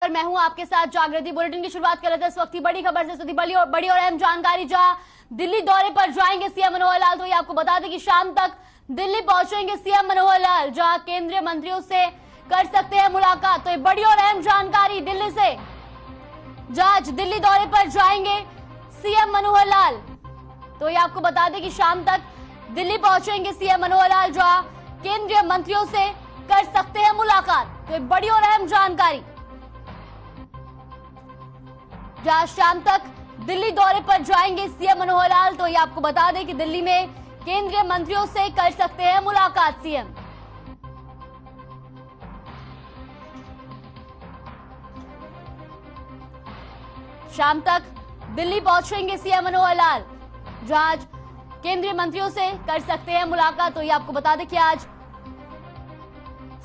पर मैं हूं आपके साथ जागृति। बुलेटिन की शुरुआत कर लेते हैं इस वक्त की बड़ी खबर से। बड़ी और अहम जानकारी, जहां दिल्ली दौरे पर जाएंगे सीएम मनोहर लाल। तो ये आपको बता दें कि शाम तक दिल्ली पहुंचेंगे सीएम मनोहर लाल, जहां केंद्रीय मंत्रियों से कर सकते हैं मुलाकात। तो ये बड़ी और अहम जानकारी दिल्ली से, जहां आज दिल्ली दौरे पर जाएंगे सीएम मनोहर लाल। तो ये आपको बता दें कि शाम तक दिल्ली पहुंचेंगे सीएम मनोहर लाल, जहां केंद्रीय मंत्रियों से कर सकते हैं मुलाकात। तो एक बड़ी और अहम जानकारी, जहां शाम तक दिल्ली दौरे पर जाएंगे सीएम मनोहर लाल। तो ये आपको बता दें कि दिल्ली में केंद्रीय मंत्रियों से कर सकते हैं मुलाकात सीएम। शाम तक दिल्ली पहुंचेंगे सीएम मनोहर लाल, जहां आज केंद्रीय मंत्रियों से कर सकते हैं मुलाकात। तो ये आपको बता दें कि आज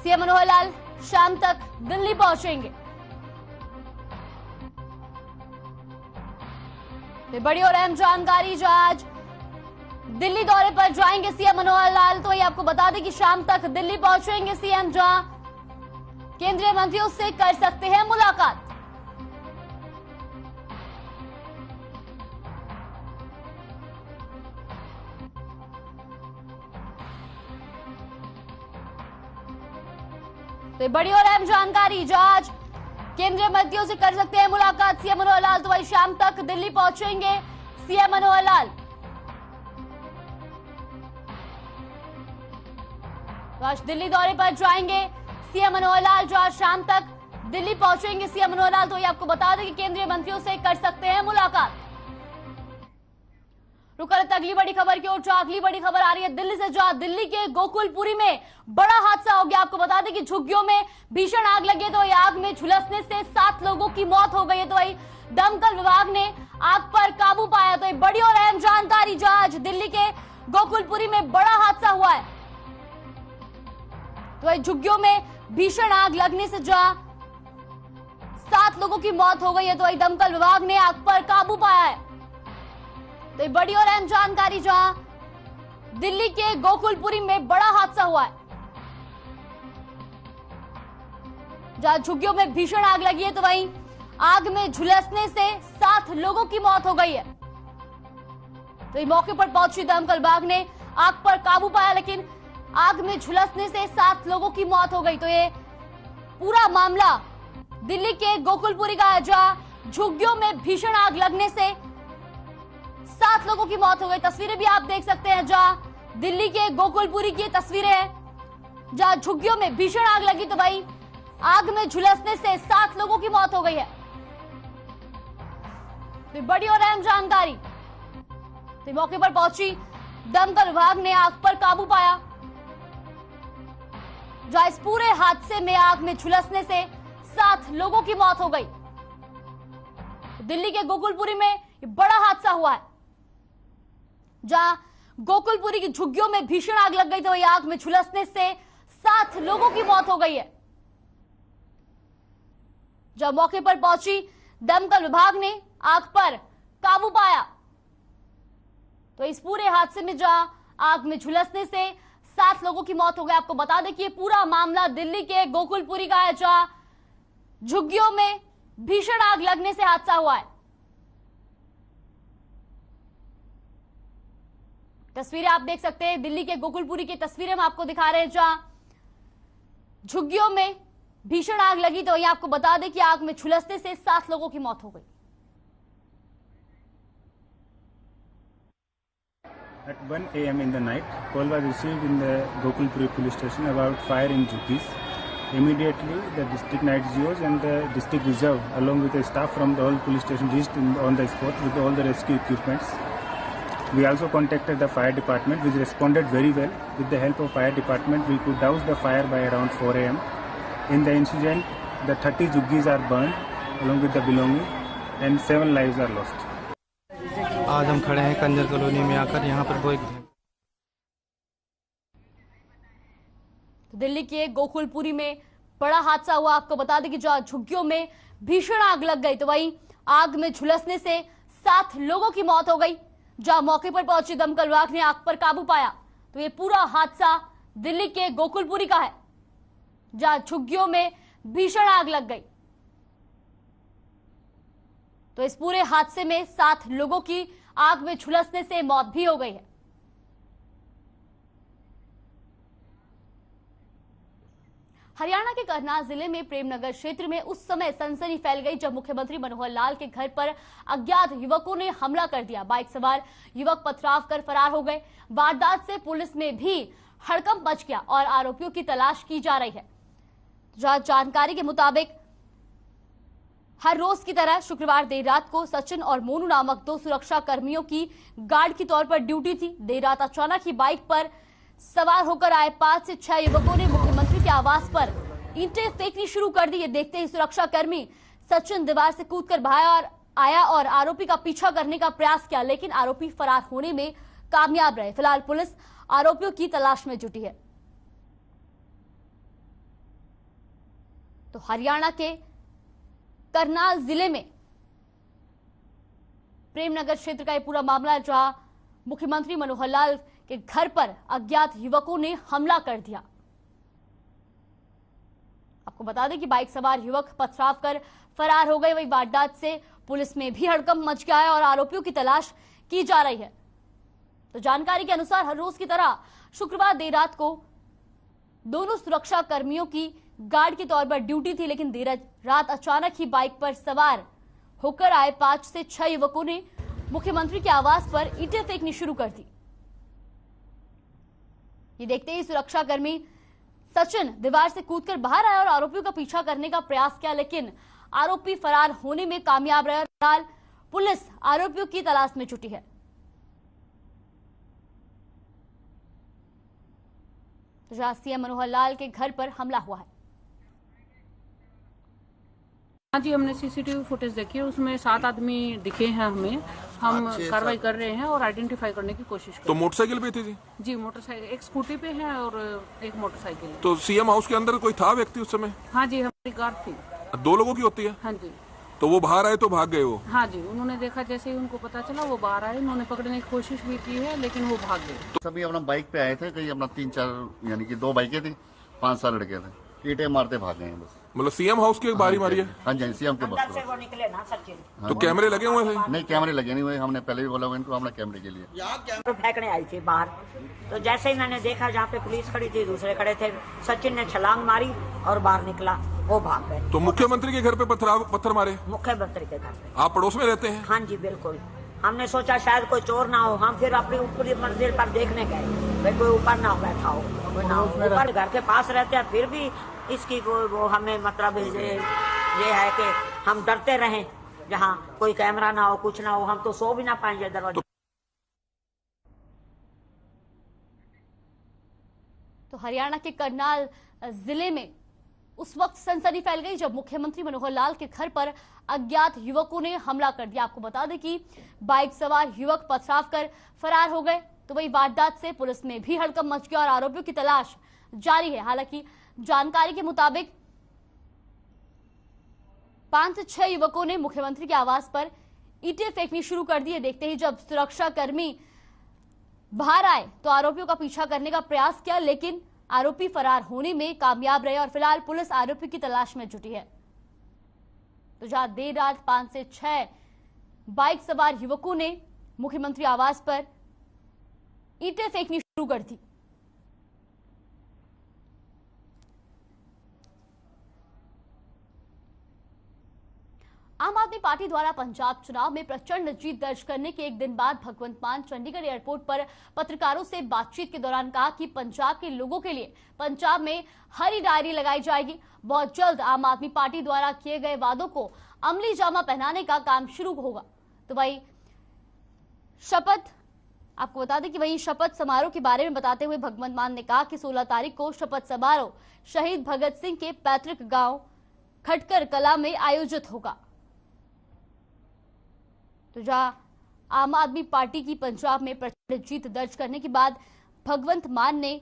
सीएम मनोहर लाल शाम तक दिल्ली पहुंचेंगे। ये बड़ी और अहम जानकारी, जहां आज दिल्ली दौरे पर जाएंगे सीएम मनोहर लाल। तो ये आपको बता दें कि शाम तक दिल्ली पहुंचेंगे सीएम, जहां केंद्रीय मंत्रियों से कर सकते हैं मुलाकात। तो बड़ी और अहम जानकारी, जो आज केंद्रीय मंत्रियों से कर सकते हैं मुलाकात सीएम मनोहर लाल। तो वही शाम तक दिल्ली पहुंचेंगे सीएम मनोहर लाल। तो आज दिल्ली दौरे पर जाएंगे सीएम मनोहर लाल, जो आज शाम तक दिल्ली पहुंचेंगे सीएम मनोहर लाल। तो ये आपको बता दें कि केंद्रीय मंत्रियों से कर सकते हैं मुलाकात। रुक करते अगली बड़ी खबर की ओर। जो अगली बड़ी खबर आ रही है दिल्ली से, जहां दिल्ली के गोकुलपुरी में बड़ा हादसा हो गया। आपको बता दें कि झुग्गियों में भीषण आग लगी। तो ये आग में झुलसने से 7 लोगों की मौत हो गई है। तो वही दमकल विभाग ने आग पर काबू पाया। तो ये बड़ी और अहम जानकारी, जो आज दिल्ली के गोकुलपुरी में बड़ा हादसा हुआ है। तो वही झुग्गियों में भीषण आग लगने से जहां 7 लोगों की मौत हो गई है। तो वही दमकल विभाग ने आग पर काबू पाया है। तो ये बड़ी और अहम जानकारी, जहां दिल्ली के गोकुलपुरी में बड़ा हादसा हुआ है, जहां झुग्गियों में भीषण आग लगी है। तो वहीं आग में झुलसने से 7 लोगों की मौत हो गई है। तो इस मौके पर पहुंची दमकल विभाग ने आग पर काबू पाया, लेकिन आग में झुलसने से 7 लोगों की मौत हो गई। तो ये पूरा मामला दिल्ली के गोकुलपुरी का है, जहां झुग्गियों में भीषण आग लगने से 7 लोगों की मौत हो गई। तस्वीरें भी आप देख सकते हैं, जहां दिल्ली के गोकुलपुरी की तस्वीरें हैं, जहां झुग्गियों में भीषण आग लगी। तो भाई आग में झुलसने से 7 लोगों की मौत हो गई है। तो बड़ी और अहम जानकारी, तो मौके पर पहुंची दमकल विभाग ने आग पर काबू पाया, जहां इस पूरे हादसे में आग में झुलसने से 7 लोगों की मौत हो गई। दिल्ली के गोकुलपुरी में बड़ा हादसा हुआ है, जहां गोकुलपुरी की झुग्गियों में भीषण आग लग गई। तो वही आग में झुलसने से 7 लोगों की मौत हो गई है। जब मौके पर पहुंची दमकल विभाग ने आग पर काबू पाया। तो इस पूरे हादसे में जहां आग में झुलसने से 7 लोगों की मौत हो गई। आपको बता दें कि ये पूरा मामला दिल्ली के गोकुलपुरी का है, जहां झुग्गियों में भीषण आग लगने से हादसा हुआ है। तस्वीरें आप देख सकते हैं, दिल्ली के गोकुलपुरी की तस्वीरें हम आपको दिखा रहे हैं, जहां झुग्गियों में भीषण आग लगी। तो ये आपको बता दें कि आग में झुलसने से 7 लोगों की मौत हो गई। At 1 a.m. in the night, call was received in the Gokulpuri police station about fire in Jhuggis. Immediately, the district night zeros and the district reserve, along with the staff from the whole police station, reached on the spot with all the rescue equipments. We also contacted the fire department, which responded very well. With the help of fire department, we could douse the fire by around 4 a.m. In the incident, the 30 Jhuggis are burned, along with the belonging, and 7 lives are lost. आज हम खड़े हैं Kanjar colony में आकर, यहाँ पर वो एक दिल्ली के गोकुलपुरी में बड़ा हादसा हुआ। आपको बता दें कि जहां झुग्गियों में भीषण आग लग गई। तो वहीं आग में झुलसने से 7 लोगों की मौत हो गई। जहां मौके पर पहुंची दमकल विभाग ने आग पर काबू पाया। तो ये पूरा हादसा दिल्ली के गोकुलपुरी का है, जहां झुग्गियों में भीषण आग लग गई। तो इस पूरे हादसे में 7 लोगों की आग में झुलसने से मौत भी हो गई है। हरियाणा के करनाल जिले में प्रेमनगर क्षेत्र में उस समय सनसनी फैल गई जब मुख्यमंत्री मनोहर लाल के घर पर अज्ञात युवकों ने हमला कर दिया। बाइक सवार युवक पथराव कर फरार हो गए। वारदात से पुलिस में भी हड़कंप मच गया और आरोपियों की तलाश की जा रही है। जानकारी के मुताबिक हर रोज की तरह शुक्रवार देर रात को सचिन और मोनू नामक 2 सुरक्षा कर्मियों की गार्ड के तौर पर ड्यूटी थी। देर रात अचानक ही बाइक पर सवार होकर आए 5 से 6 युवकों ने मुख्यमंत्री के आवास पर ईंटें फेंकनी शुरू कर दी। ये देखते ही सुरक्षा कर्मी सचिन दीवार से कूदकर बाहर आया और आरोपी का पीछा करने का प्रयास किया, लेकिन आरोपी फरार होने में कामयाब रहे। फिलहाल पुलिस आरोपियों की तलाश में जुटी है। तो हरियाणा के करनाल जिले में प्रेमनगर क्षेत्र का यह पूरा मामला है, जहां मुख्यमंत्री मनोहर लाल के घर पर अज्ञात युवकों ने हमला कर दिया। आपको बता दें कि बाइक सवार युवक पथराव कर फरार हो गए। वही वारदात से पुलिस में भी हड़कंप मच गया है और आरोपियों की तलाश की जा रही है। तो जानकारी के अनुसार हर रोज की तरह शुक्रवार देर रात को दोनों सुरक्षा कर्मियों की गार्ड के तौर पर ड्यूटी थी, लेकिन देर रात अचानक ही बाइक पर सवार होकर आए 5 से 6 युवकों ने मुख्यमंत्री के आवास पर ईंटें फेंकनी शुरू कर दी। ये देखते ही सुरक्षा कर्मी सचिन दीवार से कूदकर बाहर आया और आरोपियों का पीछा करने का प्रयास किया, लेकिन आरोपी फरार होने में कामयाब रहे। फिलहाल पुलिस आरोपियों की तलाश में जुटी है। जहां सीएम मनोहर लाल के घर पर हमला हुआ है। हाँ जी, हमने सीसीटीवी फुटेज देखी है, उसमें 7 आदमी दिखे हैं हमें। हम कार्रवाई कर रहे हैं और आइडेंटिफाई करने की कोशिश कर रहे हैं। तो मोटरसाइकिल पे थी जी, मोटरसाइकिल एक स्कूटी पे है और एक मोटरसाइकिल है। तो सीएम हाउस के अंदर कोई था व्यक्ति उस समय? हाँ जी, हमारी गार्ड थी। 2 लोगों की होती है? हाँ जी। तो वो बाहर आए तो भाग गए वो? हाँ जी, उन्होंने देखा, जैसे ही उनको पता चला वो बाहर आए। उन्होंने पकड़ने की कोशिश भी की है, लेकिन वो भाग गए। तो सभी अपना बाइक पे आए थे, कहीं अपना 3-4 यानी कि 2 बाइकें थी, 5-7 लड़के थे, ईंटें मारते भाग गए हैं बस। मतलब सीएम हाउस की एक बारी मारी है? हाँ जी, सीएम के बस वो निकले ना सचिन। तो कैमरे लगे हुए थे? नहीं, कैमरे लगे नहीं हुए। हमने पहले भी बोला इनको, हमने कैमरे के लिए तो फेंकने आई थी बाहर। तो जैसे ही मैंने देखा जहाँ पे पुलिस खड़ी थी, दूसरे खड़े थे, सचिन ने छलांग मारी और बाहर निकला, वो भाग गए। तो मुख्यमंत्री के घर पे पत्थर मारे? मुख्यमंत्री के घर पे। आप पड़ोस में रहते हैं? हाँ जी, बिल्कुल। हमने सोचा शायद कोई चोर ना हो। हम फिर अपनी ऊपरी मंजिल पर देखने गए, भाई कोई ऊपर ना बैठा हो, कोई ना हो। ऊपर घर के पास रहते हैं, फिर भी इसकी वो हमें मतलब ये है कि हम डरते रहें, जहाँ कोई कैमरा ना हो, कुछ ना हो, हम तो सो भी ना पाएंगे दरवाजे। तो हरियाणा के करनाल जिले में उस वक्त सनसनी फैल गई जब मुख्यमंत्री मनोहर लाल के घर पर अज्ञात युवकों ने हमला कर दिया। आपको बता दें कि बाइक सवार युवक पथराव कर फरार हो गए। तो वही वारदात से पुलिस में भी हड़कंप मच गया और आरोपियों की तलाश जारी है। हालांकि जानकारी के मुताबिक 5 से 6 युवकों ने मुख्यमंत्री के आवास पर ईंटें फेंकनी शुरू कर दी। देखते ही जब सुरक्षा कर्मी बाहर आए तो आरोपियों का पीछा करने का प्रयास किया, लेकिन आरोपी फरार होने में कामयाब रहे और फिलहाल पुलिस आरोपी की तलाश में जुटी है। तो जहां देर रात 5 से 6 बाइक सवार युवकों ने मुख्यमंत्री आवास पर ईंटें फेंकनी शुरू कर दी। आम आदमी पार्टी द्वारा पंजाब चुनाव में प्रचंड जीत दर्ज करने के एक दिन बाद भगवंत मान चंडीगढ़ एयरपोर्ट पर पत्रकारों से बातचीत के दौरान कहा कि पंजाब के लोगों के लिए पंजाब में हरी डायरी लगाई जाएगी। बहुत जल्द आम आदमी पार्टी द्वारा किए गए वादों को अमली जामा पहनाने का काम शुरू होगा। तो वही शपथ, आपको बता दें कि वही शपथ समारोह के बारे में बताते हुए भगवंत मान ने कहा कि 16 तारीख को शपथ समारोह शहीद भगत सिंह के पैतृक गांव खटकर कला में आयोजित होगा। तो जहां आम आदमी पार्टी की पंजाब में प्रचंड जीत दर्ज करने के बाद भगवंत मान ने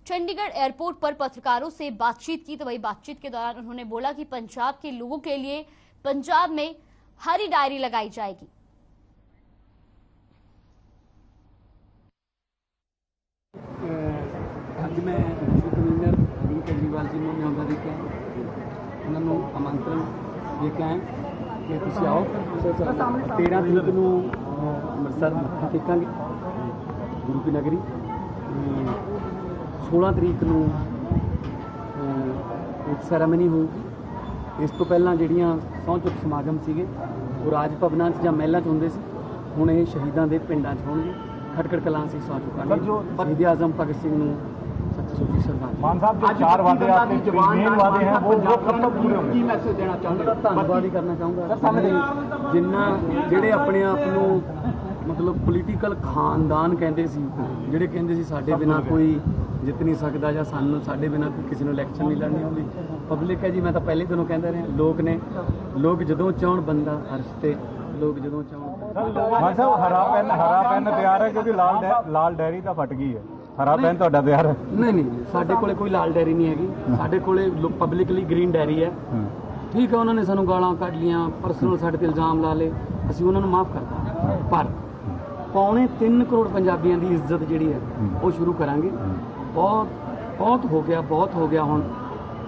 चंडीगढ़ एयरपोर्ट पर पत्रकारों से बातचीत की। तो वही बातचीत के दौरान उन्होंने बोला कि पंजाब के लोगों के लिए पंजाब में हरी डायरी लगाई जाएगी। ਅੱਜ मैं डिप्टी कमिश्नर अरविंद केजरीवाल जी ਨੂੰ ਨਿਆਉਂਦਾ ਦੇ ਕੇ उन्होंने आमंत्रण दे के आए ਕਿ ਤੁਸੀਂ ਆਓ 13 ਤਰੀਕ ਨੂੰ ਅੰਮ੍ਰਿਤਸਰ ਮੱਥਾ ਟੇਕਾਂਗੇ ਗੁਰੂ ਕੀ ਨਗਰੀ ਤੇ 16 ਤਰੀਕ ਨੂੰ ਇੱਕ ਸੈਰੇਮਨੀ ਹੋਊਗੀ। ਇਸ ਤੋਂ ਪਹਿਲਾਂ ਜਿਹੜੀਆਂ ਸਹੁੰ ਚੁੱਕ ਸਮਾਗਮ ਸੀਗੇ ਉਹ ਰਾਜ ਭਵਨਾਂ 'ਚ ਜਾਂ ਮਹਿਲਾਂ 'ਚ ਹੁੰਦੇ ਸੀ, ਹੁਣ ਇਹ ਸ਼ਹੀਦਾਂ ਦੇ ਪਿੰਡਾਂ 'ਚ ਹੋਣਗੇ। ਖਟਕੜ ਕਲਾਂ ਸੀ ਸਹੁੰ ਚੁੱਕਾਂਗੇ शहीद आजम भगत सिंह ਨੂੰ सच्ची सुची श्रद्धांजलि। मान साहब जो 4 वादे आपके मेन वादे हैं वो कब तक पूरे होंगे? मैसेज देना चाहूँगा, ਧੰਨਵਾਦ ਹੀ ਕਰਨਾ ਚਾਹੂੰਗਾ ਜਿੰਨਾ ਜਿਹੜੇ ਆਪਣੇ ਆਪ ਨੂੰ ਮਤਲਬ ਪੋਲੀਟੀਕਲ ਖਾਨਦਾਨ ਕਹਿੰਦੇ ਸੀ, ਜਿਹੜੇ ਕਹਿੰਦੇ ਸੀ ਸਾਡੇ ਬਿਨਾ ਕੋਈ ਜਿੱਤ ਨਹੀਂ ਸਕਦਾ ਜਾਂ ਸਾਨੂੰ ਸਾਡੇ ਬਿਨਾ ਕੋਈ ਕਿਸੇ ਨੂੰ ਇਲੈਕਸ਼ਨ ਨਹੀਂ ਲੜਨੀ ਆਉਂਦੀ। ਪਬਲਿਕ ਹੈ ਜੀ, ਮੈਂ ਤਾਂ ਪਹਿਲੇ ਦਿਨੋਂ ਕਹਿੰਦਾ ਰਿਹਾ, ਲੋਕ ਨੇ, ਲੋਕ ਜਦੋਂ ਚਾਹਣ ਬੰਦਾ ਅਰਸ਼ ਤੇ, ਲੋਕ ਜਦੋਂ ਚਾਹਣ। मान साहब हरा पेन तैयार है क्योंकि लाल डायरी तो फट गई है, हरा पेन तो तैयार है? ਨਹੀਂ ਸਾਡੇ ਕੋਲੇ ਕੋਈ ਲਾਲ ਡੈਰੀ ਨਹੀਂ ਹੈਗੀ, ਸਾਡੇ ਕੋਲੇ ਪਬਲਿਕਲੀ ਗ੍ਰੀਨ ਡੈਰੀ ਹੈ। ਠੀਕ ਹੈ, ਉਹਨਾਂ ਨੇ ਸਾਨੂੰ ਗਾਲਾਂ ਕੱਢ ਲੀਆਂ, ਪਰਸਨਲ ਸਾਡੇ ਤੇ ਇਲਜ਼ਾਮ ਲਾ ਲਏ, ਅਸੀਂ ਉਹਨਾਂ ਨੂੰ ਮਾਫ ਕਰਤਾ। ਪਰ 3.25 ਕਰੋੜ ਪੰਜਾਬੀਆਂ ਦੀ ਇੱਜ਼ਤ ਜਿਹੜੀ ਹੈ ਉਹ ਸ਼ੁਰੂ ਕਰਾਂਗੇ। ਬਹੁਤ ਹੋ ਗਿਆ ਹੁਣ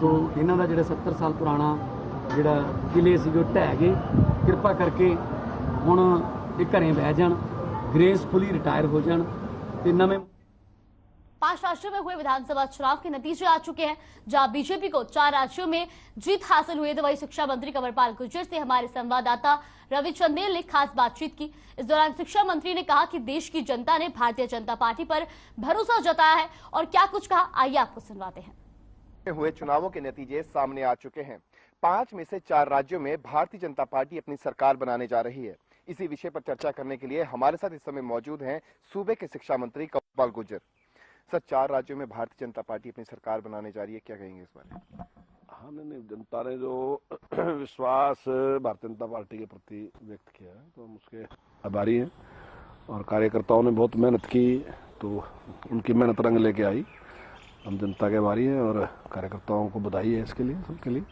ਤੋਂ ਇਹਨਾਂ ਦਾ ਜਿਹੜਾ 70 ਸਾਲ ਪੁਰਾਣਾ ਜਿਹੜਾ ਕਿਲੇ ਸੀ ਉਹ ਢਹਿ ਗਏ। ਕਿਰਪਾ ਕਰਕੇ ਹੁਣ ਇਹ ਘਰੇ ਬਹਿ ਜਾਣ, ग्रेसफुली रिटायर हो जान। नवे 5 राज्यों में हुए विधानसभा चुनाव के नतीजे आ चुके हैं, जहां बीजेपी को 4 राज्यों में जीत हासिल हुई है। तो वही शिक्षा मंत्री कंवरपाल गुर्जर से हमारे संवाददाता रवि चंदेल ने खास बातचीत की। इस दौरान शिक्षा मंत्री ने कहा कि देश की जनता ने भारतीय जनता पार्टी पर भरोसा जताया है और क्या कुछ कहा, आइए आपको सुनवाते हैं। हुए चुनावों के नतीजे सामने आ चुके हैं। 5 में से 4 राज्यों में भारतीय जनता पार्टी अपनी सरकार बनाने जा रही है। इसी विषय पर चर्चा करने के लिए हमारे साथ इस समय मौजूद हैं सूबे के शिक्षा मंत्री कंवरपाल गुर्जर। सर, 4 राज्यों में भारतीय जनता पार्टी अपनी सरकार बनाने जा रही है, क्या कहेंगे इस बारे में? हाँ, नहीं, जनता ने जो विश्वास भारतीय जनता पार्टी के प्रति व्यक्त किया है तो हम उसके आभारी हैं और कार्यकर्ताओं ने बहुत मेहनत की तो उनकी मेहनत रंग लेके आई। हम जनता के आभारी हैं और कार्यकर्ताओं को बधाई है इसके लिए, सबके लिए।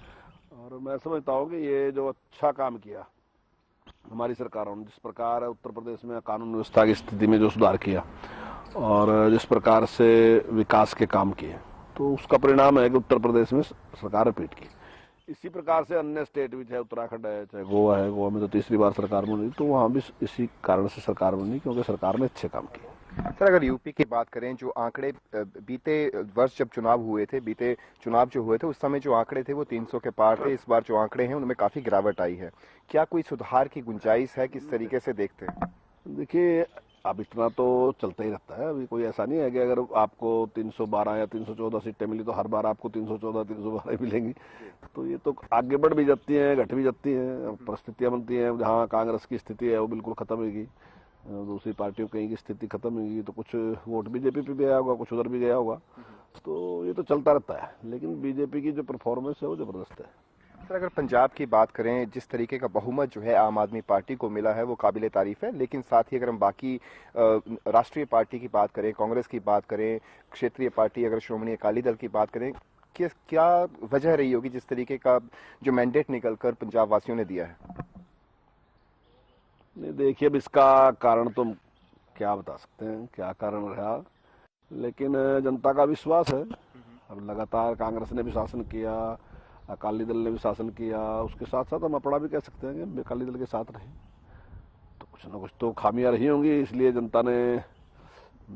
और मैं समझता हूँ कि ये जो अच्छा काम किया हमारी सरकारों ने, जिस प्रकार उत्तर प्रदेश में कानून व्यवस्था की स्थिति में जो सुधार किया और जिस प्रकार से विकास के काम किए, तो उसका परिणाम है कि उत्तर प्रदेश में सरकार रिपीट की। इसी प्रकार से अन्य स्टेट भी, चाहे उत्तराखंड है, चाहे गोवा है, गोवा में तो तीसरी बार सरकार बनी, तो वहाँ भी इसी कारण से सरकार बनी क्योंकि सरकार ने अच्छे काम किए। सर, अगर यूपी की बात करें, जो आंकड़े बीते वर्ष जब चुनाव हुए थे, बीते चुनाव जो हुए थे उस समय जो आंकड़े थे वो 300 के पार थे। इस बार जो आंकड़े हैं उनमें काफी गिरावट आई है, क्या कोई सुधार की गुंजाइश है? किस तरीके से देखते हैं? देखिए, अब इतना तो चलता ही रहता है। अभी कोई ऐसा नहीं है कि अगर आपको 312 या 314 सीटें मिली तो हर बार आपको 314 312 मिलेंगी। तो ये तो आगे बढ़ भी जाती हैं, घट भी जाती हैं, परिस्थितियां बनती हैं। जहाँ कांग्रेस की स्थिति है वो बिल्कुल खत्म होगी, दूसरी पार्टियों कहीं की स्थिति खत्म होगी, तो कुछ वोट बीजेपी पे भी आया होगा, कुछ उधर भी गया होगा। तो ये तो चलता रहता है, लेकिन बीजेपी की जो परफॉर्मेंस है वो जबरदस्त है। सर, अगर पंजाब की बात करें, जिस तरीके का बहुमत जो है आम आदमी पार्टी को मिला है वो काबिले तारीफ है, लेकिन साथ ही अगर हम बाकी राष्ट्रीय पार्टी की बात करें, कांग्रेस की बात करें, क्षेत्रीय पार्टी अगर श्रोमणी अकाली दल की बात करें, क्या वजह रही होगी जिस तरीके का जो मैंडेट निकलकर पंजाब वासियों ने दिया है? नहीं, देखिए, अब इसका कारण तो क्या बता सकते हैं, क्या कारण रहा, लेकिन जनता का विश्वास है। अब लगातार कांग्रेस ने भी शासन किया, अकाली दल ने भी शासन किया, उसके साथ साथ हम अपना भी कह सकते हैं कि अकाली दल के साथ रहे, तो कुछ ना कुछ तो खामियां रही होंगी, इसलिए जनता ने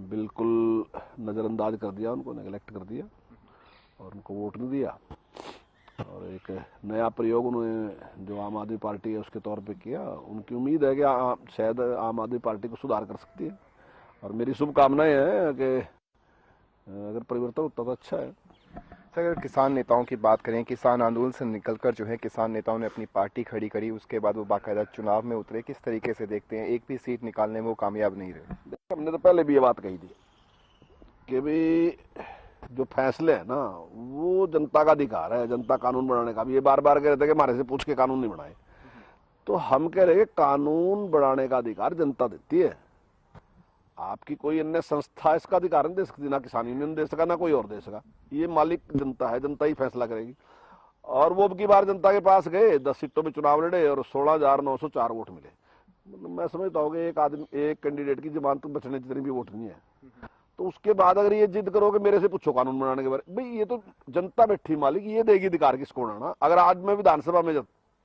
बिल्कुल नज़रअंदाज कर दिया, उनको नेगलेक्ट कर दिया और उनको वोट नहीं दिया। और एक नया प्रयोग उन्होंने जो आम आदमी पार्टी है उसके तौर पे किया। उनकी उम्मीद है कि शायद आम आदमी पार्टी को सुधार कर सकती है और मेरी शुभकामनाएं हैं कि अगर परिवर्तन होता तो अच्छा है। सर, अगर किसान नेताओं की बात करें, किसान आंदोलन से निकलकर जो है किसान नेताओं ने अपनी पार्टी खड़ी करी, उसके बाद वो बाकायदा चुनाव में उतरे, किस तरीके से देखते हैं? एक भी सीट निकालने में वो कामयाब नहीं रहे। हमने तो पहले भी ये बात कही थी कि भाई जो फैसले है ना वो जनता का अधिकार है, जनता कानून बनाने का भी। ये बार बार कह रहे थे कि हमारे से पूछ के कानून नहीं बनाए, तो हम कह रहे हैं कानून बनाने का अधिकार जनता देती है, आपकी कोई अन्य संस्था इसका अधिकार नहीं दे सकती, ना किसान यूनियन दे सका, ना कोई और दे सका। ये मालिक जनता है, जनता ही फैसला करेगी। और वो अब की बार जनता के पास गए, 10 सीटों में चुनाव लड़े और 16,904 वोट मिले। मतलब मैं समझता हूँ कि एक कैंडिडेट की जमानत बचने जितनी भी वोट नहीं है। तो उसके बाद अगर ये जिद करोगे मेरे से पूछो कानून बनाने के बारे में, भाई ये तो जनता बैठी मालिक, ये देगी अधिकार किसको बनाना। अगर आज मैं विधानसभा में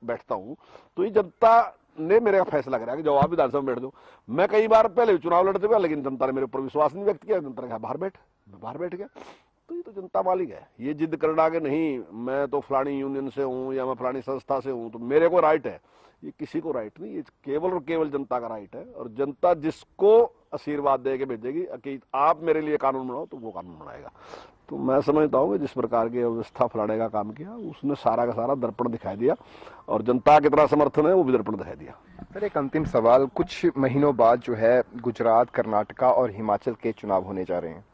बैठता हूँ तो ये जनता ने मेरा फैसला करा कि जब आप विधानसभा में बैठ दो। मैं कई बार पहले भी चुनाव लड़ते हुए, लेकिन जनता ने मेरे ऊपर विश्वास नहीं व्यक्त किया। जनता ने कहा बाहर बैठ, मैं बाहर बैठ गया। तो ये तो जनता मालिक है। ये जिद करना कि नहीं मैं तो फलानी यूनियन से हूँ या मैं फलानी संस्था से हूँ तो मेरे को राइट है, ये किसी को राइट नहीं। ये केवल और केवल जनता का राइट है। और जनता जिसको आशीर्वाद दे के भेजेगी कि आप मेरे लिए कानून बनाओ तो वो कानून बनाएगा। तो मैं समझता हूँ कि जिस प्रकार की व्यवस्था फलाने का काम किया उसने सारा का सारा दर्पण दिखाई दिया और जनता कितना समर्थन है वो भी दर्पण दिखाई दिया। सर एक अंतिम सवाल, कुछ महीनों बाद जो है गुजरात, कर्नाटका और हिमाचल के चुनाव होने जा रहे हैं।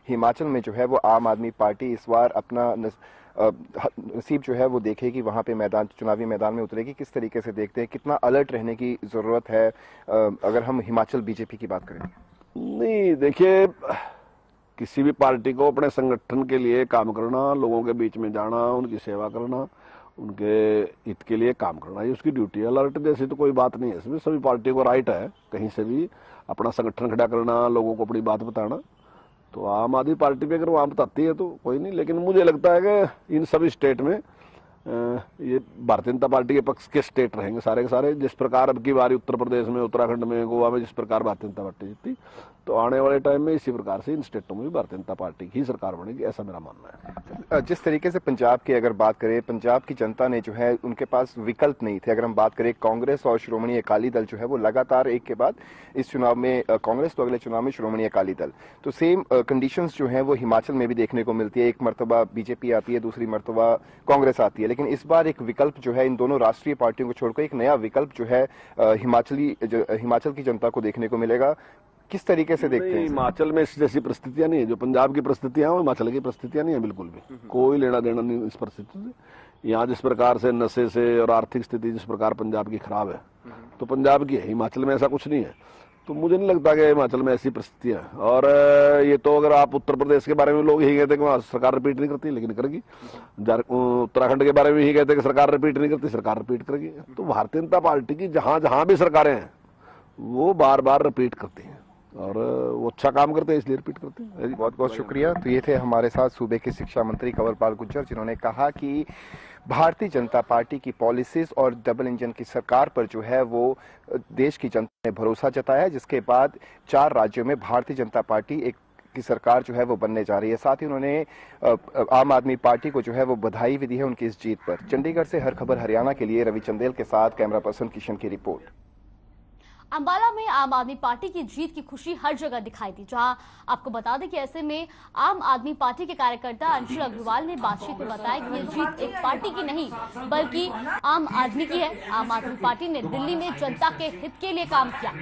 हिमाचल में जो है वो आम आदमी पार्टी इस बार अपना नसीब जो है वो देखेगी, वहां पे मैदान, चुनावी मैदान में उतरेगी। किस तरीके से देखते हैं, कितना अलर्ट रहने की जरूरत है अगर हम हिमाचल बीजेपी की बात करें? नहीं देखिए, किसी भी पार्टी को अपने संगठन के लिए काम करना, लोगों के बीच में जाना, उनकी सेवा करना, उनके हित के लिए काम करना, ये उसकी ड्यूटी है। अलर्ट जैसी तो कोई बात नहीं है इसमें। सभी पार्टियों को राइट है कहीं से भी अपना संगठन खड़ा करना, लोगों को अपनी बात बताना। तो आम आदमी पार्टी पे अगर वहां बताती है तो कोई नहीं, लेकिन मुझे लगता है कि इन सभी स्टेट में ये भारतीय जनता पार्टी के पक्ष के स्टेट रहेंगे सारे के सारे। जिस प्रकार अब की बारी उत्तर प्रदेश में, उत्तराखंड में, गोवा में जिस प्रकार भारतीय जनता पार्टी जीती, तो आने वाले टाइम में इसी प्रकार से इन स्टेटों में भी भारतीय जनता पार्टी की सरकार बनेगी, ऐसा मेरा मानना है। जिस तरीके से पंजाब की अगर बात करें, पंजाब की जनता ने जो है उनके पास विकल्प नहीं थे। अगर हम बात करें कांग्रेस और श्रोमणी अकाली दल जो है वो लगातार एक के बाद इस चुनाव में कांग्रेस तो अगले चुनाव में श्रोमणी अकाली दल, तो सेम कंडीशंस जो है वो हिमाचल में भी देखने को मिलती है। एक मरतबा बीजेपी आती है, दूसरी मरतबा कांग्रेस आती है, लेकिन इस बार एक विकल्प जो है इन दोनों राष्ट्रीय पार्टियों को छोड़कर एक नया विकल्प जो है हिमाचल की जनता को देखने को मिलेगा। किस तरीके से देखते हैं? हिमाचल में इस जैसी परिस्थितियां नहीं है जो पंजाब की परिस्थितियां हैं, हिमाचल की परिस्थितियां नहीं है बिल्कुल भी। कोई लेना देना नहीं इस परिस्थिति से। यहाँ जिस प्रकार से नशे से और आर्थिक स्थिति जिस प्रकार पंजाब की खराब है तो पंजाब की है, हिमाचल में ऐसा कुछ नहीं है। तो मुझे नहीं लगता कि हिमाचल में ऐसी परिस्थितियां हैं। और ये तो अगर आप उत्तर प्रदेश के बारे में लोग यही कहते हैं कि वहाँ सरकार रिपीट नहीं करती, लेकिन करेगी। उत्तराखंड के बारे में यही कहते हैं कि सरकार रिपीट नहीं करती, सरकार रिपीट करेगी। तो भारतीय जनता पार्टी की जहां जहां भी सरकारें हैं वो बार बार रिपीट करती हैं और वो अच्छा काम करते हैं इसलिए रिपीट करते हैं। बहुत बहुत शुक्रिया। तो ये थे हमारे साथ सूबे के शिक्षा मंत्री कंवरपाल गुर्जर, जिन्होंने कहा कि भारतीय जनता पार्टी की पॉलिसीज और डबल इंजन की सरकार पर जो है वो देश की जनता ने भरोसा जताया, जिसके बाद 4 राज्यों में भारतीय जनता पार्टी की सरकार जो है वो बनने जा रही है। साथ ही उन्होंने आम आदमी पार्टी को जो है वो बधाई भी दी है उनकी इस जीत पर। चंडीगढ़ से हर खबर हरियाणा के लिए रवि चंदेल के साथ कैमरा पर्सन किशन की रिपोर्ट। अंबाला में आम आदमी पार्टी की जीत की खुशी हर जगह दिखाई दी, जहां आपको बता दें कि ऐसे में आम आदमी पार्टी के कार्यकर्ता अंशुल अग्रवाल ने बातचीत में बताया कि ये जीत एक पार्टी की नहीं बल्कि आम आदमी की है। आम आदमी पार्टी ने दिल्ली में जनता के हित के लिए काम किया।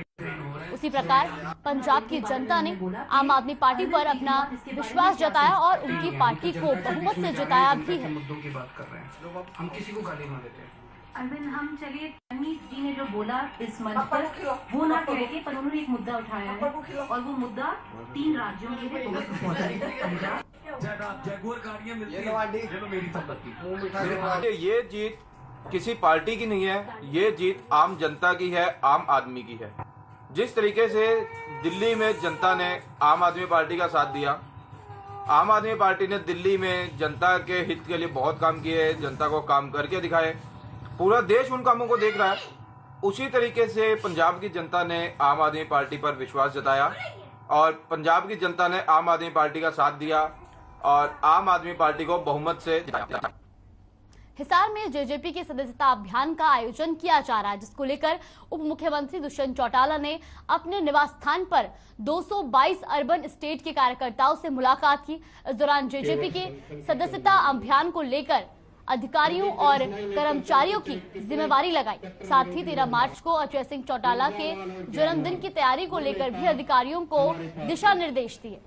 उसी प्रकार पंजाब की जनता ने आम आदमी पार्टी पर अपना विश्वास जताया और उनकी पार्टी को बहुमत से जिताया भी है। हम किसी को गाली न देते। अरविंद, हम चलिए जी ने जो बोला इस मंच पर वो ना कह के, पर उन्होंने एक मुद्दा उठाया है और वो मुद्दा 3 राज्यों के लिए पंजाब। ये जीत किसी पार्टी की नहीं है, ये जीत आम जनता की है, आम आदमी की है। जिस तरीके से दिल्ली में जनता ने आम आदमी पार्टी का साथ दिया, आम आदमी पार्टी ने दिल्ली में जनता के हित के लिए बहुत काम किए, जनता को काम करके दिखाए, पूरा देश उन कामों को देख रहा है। उसी तरीके से पंजाब की जनता ने आम आदमी पार्टी पर विश्वास जताया और पंजाब की जनता ने आम आदमी पार्टी का साथ दिया और आम आदमी पार्टी को बहुमत से जिताया। हिसार में जेजेपी के सदस्यता अभियान का आयोजन किया जा रहा है, जिसको लेकर उप मुख्यमंत्री दुष्यंत चौटाला ने अपने निवास स्थान पर 222 अर्बन स्टेट के कार्यकर्ताओं से मुलाकात की। इस दौरान जेजेपी के सदस्यता अभियान को लेकर अधिकारियों और कर्मचारियों की जिम्मेवारी लगाई। साथ ही 13 मार्च को अजय सिंह चौटाला के जन्मदिन की तैयारी को लेकर भी अधिकारियों को दिशा निर्देश दिए।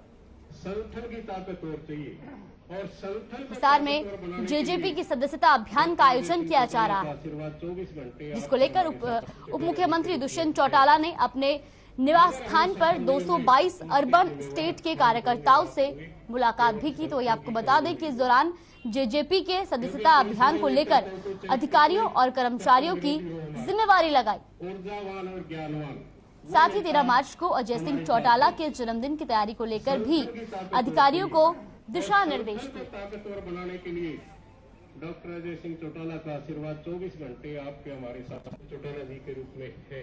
हिसार में जेजेपी की सदस्यता अभियान का आयोजन किया जा रहा है, जिसको लेकर उप मुख्यमंत्री दुष्यंत चौटाला ने अपने निवास स्थान पर 222 अर्बन स्टेट के कार्यकर्ताओं से मुलाकात भी की। तो ये आपको बता दें कि इस दौरान जेजेपी के सदस्यता अभियान को लेकर अधिकारियों और कर्मचारियों की जिम्मेवारी लगाई। साथ ही 13 मार्च को अजय सिंह चौटाला के जन्मदिन की तैयारी को लेकर भी अधिकारियों को दिशा निर्देश दिए। डॉक्टर अजय सिंह चौटाला का आशीर्वाद 24 घंटे आपके हमारे साथ चौटाला जी के रूप में है।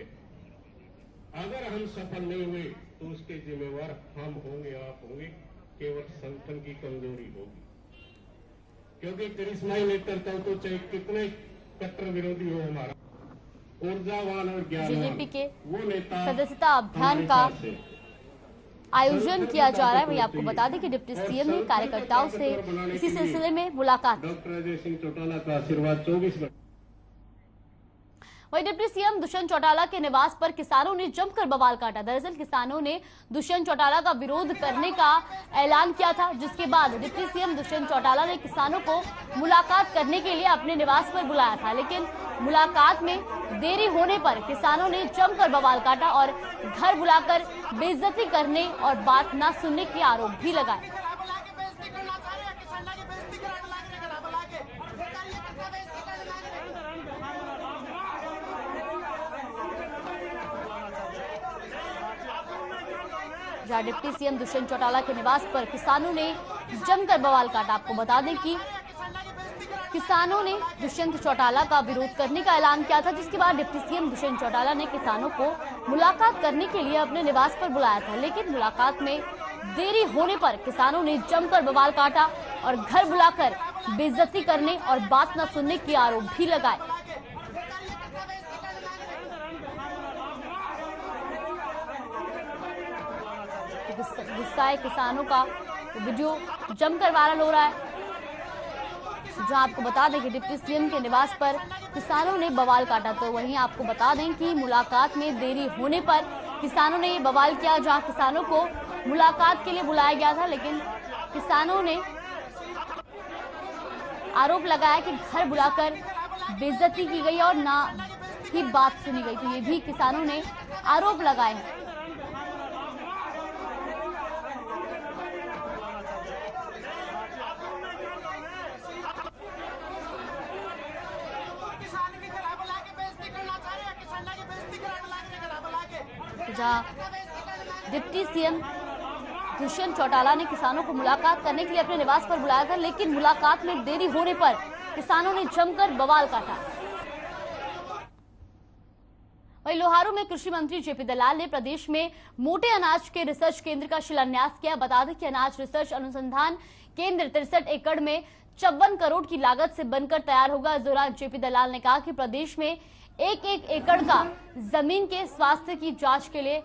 अगर हम सफल नहीं हुए तो उसके जिम्मेवार हम होंगे, आप होंगे, केवल संगठन की कमजोरी होगी। क्योंकि करिश्माई नेतृत्व तो चाहे कितने कट्टर विरोधी हो हमारा, ऊर्जावान और ज्ञानवान बीजेपी के वो नेता सदस्यता अभियान का आयोजन किया जा रहा है। वही आपको बता दें कि डिप्टी सीएम ने कार्यकर्ताओं से इसी सिलसिले में मुलाकात। डॉक्टर अजय सिंह चौटाला का आशीर्वाद 24 घंटे। वही डिप्टी सीएम दुष्यंत चौटाला के निवास पर किसानों ने जमकर बवाल काटा। दरअसल किसानों ने दुष्यंत चौटाला का विरोध करने का ऐलान किया था, जिसके बाद डिप्टी सीएम दुष्यंत चौटाला ने किसानों को मुलाकात करने के लिए अपने निवास पर बुलाया था, लेकिन मुलाकात में देरी होने पर किसानों ने जमकर बवाल काटा और घर बुलाकर बेइज्जती करने और बात न सुनने के आरोप भी लगाए। जहां डिप्टी सीएम दुष्यंत चौटाला के निवास पर किसानों ने जमकर बवाल काटा। आपको बता दें कि किसानों ने दुष्यंत चौटाला का विरोध करने का ऐलान किया था, जिसके बाद डिप्टी सीएम दुष्यंत चौटाला ने किसानों को मुलाकात करने के लिए अपने निवास पर बुलाया था, लेकिन मुलाकात में देरी होने पर किसानों ने जमकर बवाल काटा और घर बुलाकर बेइज्जती करने और बात न सुनने के आरोप भी लगाए। गुस्साए किसानों का वीडियो जमकर वायरल हो रहा है, जहां आपको बता दें कि डिप्टी सीएम के निवास पर किसानों ने बवाल काटा। तो वहीं आपको बता दें कि मुलाकात में देरी होने पर किसानों ने ये बवाल किया, जहां किसानों को मुलाकात के लिए बुलाया गया था, लेकिन किसानों ने आरोप लगाया कि घर बुलाकर बेइज्जती की गई और ना ही बात सुनी गई। तो ये भी किसानों ने आरोप लगाए हैं। जहां डिप्टी सीएम दुष्यंत चौटाला ने किसानों को मुलाकात करने के लिए अपने निवास पर बुलाया था, लेकिन मुलाकात में देरी होने पर किसानों ने जमकर बवाल काटा। वहीं लोहारू में कृषि मंत्री जेपी दलाल ने प्रदेश में मोटे अनाज के रिसर्च केंद्र का शिलान्यास किया। बता दें कि अनाज रिसर्च अनुसंधान केंद्र 63 एकड़ में 54 करोड़ की लागत से बनकर तैयार होगा। इस दौरान जेपी दलाल ने कहा कि प्रदेश में एक एकड़ का जमीन के स्वास्थ्य की जांच के लिए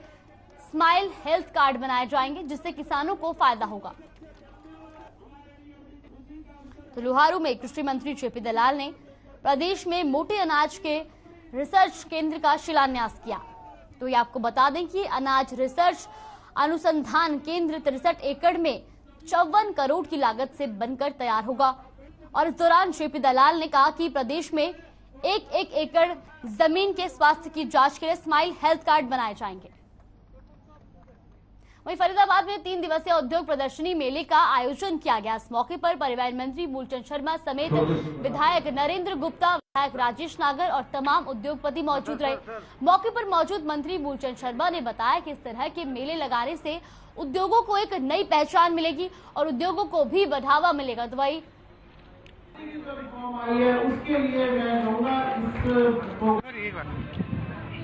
स्माइल हेल्थ कार्ड बनाए जाएंगे, जिससे किसानों को फायदा होगा। तो लोहारू में कृषि मंत्री जेपी दलाल ने प्रदेश में मोटे अनाज के रिसर्च केंद्र का शिलान्यास किया। तो ये आपको बता दें कि अनाज रिसर्च अनुसंधान केंद्र 63 एकड़ में 54 करोड़ की लागत से बनकर तैयार होगा। और इस दौरान जेपी दलाल ने कहा कि प्रदेश में एक एकड़ जमीन के स्वास्थ्य की जांच के लिए स्माइल हेल्थ कार्ड बनाए जाएंगे। वहीं फरीदाबाद में 3 दिवसीय उद्योग प्रदर्शनी मेले का आयोजन किया गया। इस मौके पर परिवहन मंत्री मूलचंद शर्मा समेत विधायक नरेंद्र गुप्ता, विधायक राजेश नागर और तमाम उद्योगपति मौजूद रहे। मौके पर मौजूद मंत्री मूलचंद शर्मा ने बताया कि इस तरह के मेले लगाने से उद्योगों को एक नई पहचान मिलेगी और उद्योगों को भी बढ़ावा मिलेगा। तो वही उसके लिए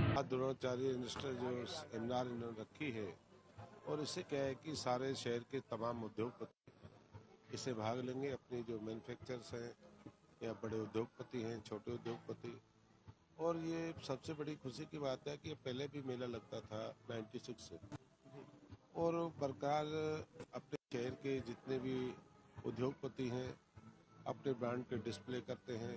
मैं द्रोणाचार्य इंडस्ट्री जो सेमिनार इन्होंने रखी है, और इससे क्या है कि सारे शहर के तमाम उद्योगपति इससे भाग लेंगे। अपनी जो मैन्युफैक्चरर्स हैं या बड़े उद्योगपति हैं, छोटे उद्योगपति, और ये सबसे बड़ी खुशी की बात है कि पहले भी मेला लगता था 96 से, और बरकरार अपने शहर के जितने भी उद्योगपति हैं अपने ब्रांड के डिस्प्ले करते हैं,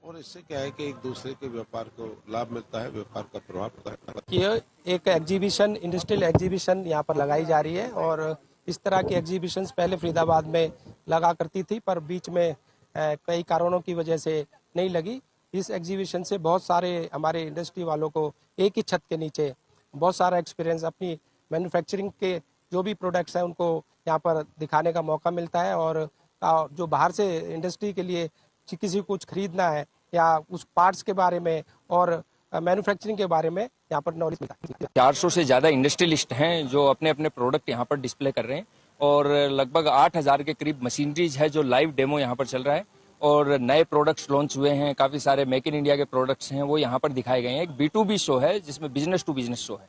और इससे क्या है कि एक दूसरे के व्यापार को लाभ मिलता है, व्यापार का प्रभाव पड़ता है। ये एक एग्जीबिशन, इंडस्ट्रियल एग्जीबिशन यहाँ पर लगाई जा रही है, और इस तरह की एग्जीबिशंस पहले फरीदाबाद में लगा करती थी, पर बीच में कई कारणों की वजह से नहीं लगी। इस एग्जीबिशन से बहुत सारे हमारे इंडस्ट्री वालों को एक ही छत के नीचे बहुत सारा एक्सपीरियंस, अपनी मैन्युफैक्चरिंग के जो भी प्रोडक्ट्स हैं उनको यहाँ पर दिखाने का मौका मिलता है, और जो बाहर से इंडस्ट्री के लिए किसी को कुछ खरीदना है या उस पार्ट्स के बारे में और मैन्युफैक्चरिंग के बारे में यहाँ पर नॉलेज मिलता है। 400 से ज़्यादा इंडस्ट्रियलिस्ट हैं जो अपने अपने प्रोडक्ट यहाँ पर डिस्प्ले कर रहे हैं, और लगभग 8000 के करीब मशीनरीज है जो लाइव डेमो यहाँ पर चल रहा है। और नए प्रोडक्ट्स लॉन्च हुए हैं, काफी सारे मेक इन इंडिया के प्रोडक्ट्स हैं वो यहाँ पर दिखाए गए हैं। एक B2B शो है जिसमें बिजनेस टू बिजनेस शो है।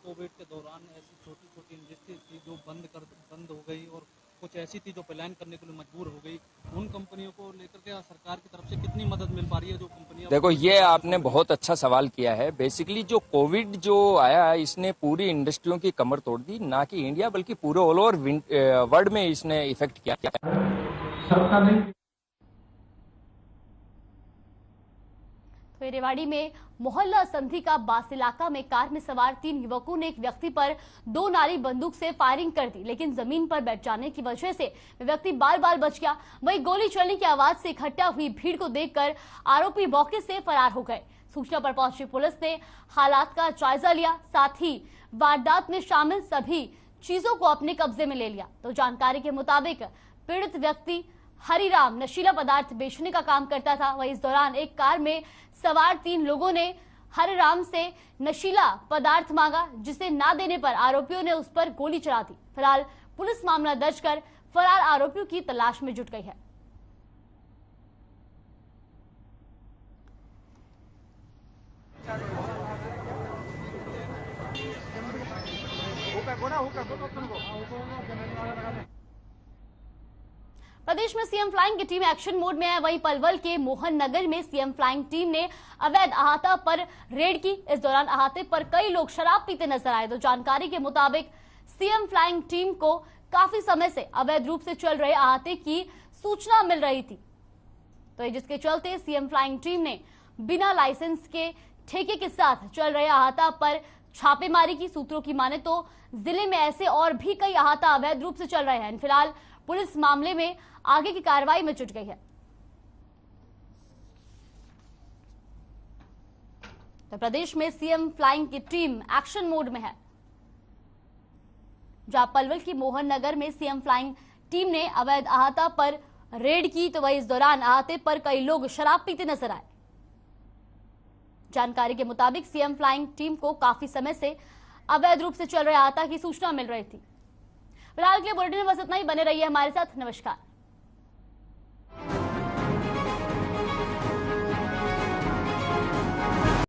कोविड के दौरान ऐसी छोटी छोटी इंडस्ट्री थी जो बंद हो गई और कुछ ऐसी थी जो प्लान करने के लिए मजबूर हो गई, उन कंपनियों को लेकर के सरकार की तरफ से कितनी मदद मिल पा रही है जो कंपनियां? देखो, ये आपने बहुत अच्छा सवाल किया है। बेसिकली जो कोविड जो आया है इसने पूरी इंडस्ट्रियों की कमर तोड़ दी, ना कि इंडिया बल्कि पूरे ऑल ओवर वर्ल्ड में इसने इफेक्ट किया। तो रेवाड़ी में मोहल्ला संधि का बास इलाका में कार में सवार 3 युवकों ने एक व्यक्ति पर 2 नाली बंदूक से फायरिंग कर दी, लेकिन जमीन पर बैठ जाने की वजह से व्यक्ति बाल बाल बच गया। वहीं गोली चलने की आवाज से इकट्ठा हुई भीड़ को देखकर आरोपी मौके से फरार हो गए। सूचना पर पहुंची पुलिस ने हालात का जायजा लिया, साथ ही वारदात में शामिल सभी चीजों को अपने कब्जे में ले लिया। तो जानकारी के मुताबिक पीड़ित व्यक्ति हरिराम नशीला पदार्थ बेचने का काम करता था। वहीं इस दौरान एक कार में सवार 3 लोगों ने हरिराम से नशीला पदार्थ मांगा, जिसे ना देने पर आरोपियों ने उस पर गोली चला दी। फिलहाल पुलिस मामला दर्ज कर फरार आरोपियों की तलाश में जुट गई है। प्रदेश में सीएम फ्लाइंग की टीम एक्शन मोड में है। वहीं पलवल के मोहन नगर में सीएम फ्लाइंग टीम ने अवैध अहाता पर रेड की। इस दौरान अहाते पर कई लोग शराब पीते नजर आए। तो जानकारी के मुताबिक सीएम फ्लाइंग टीम को काफी समय से अवैध रूप से चल रहे अहाते की सूचना मिल रही थी, तो जिसके चलते सीएम फ्लाइंग टीम ने बिना लाइसेंस के ठेके के साथ चल रहे अहाता पर छापेमारी की। सूत्रों की माने तो जिले में ऐसे और भी कई अहाता अवैध रूप से चल रहे हैं। फिलहाल पुलिस मामले में आगे की कार्रवाई में जुट गई है। तो प्रदेश में सीएम फ्लाइंग की टीम एक्शन मोड में है। जहां पलवल की मोहन नगर में सीएम फ्लाइंग टीम ने अवैध अहाता पर रेड की, तो वही इस दौरान अहाते पर कई लोग शराब पीते नजर आए। जानकारी के मुताबिक सीएम फ्लाइंग टीम को काफी समय से अवैध रूप से चल रहे अहाता की सूचना मिल रही थी। फिलहाल के लिए बुलेटिन में बस इतना ही। बने रहिए हमारे साथ। नमस्कार।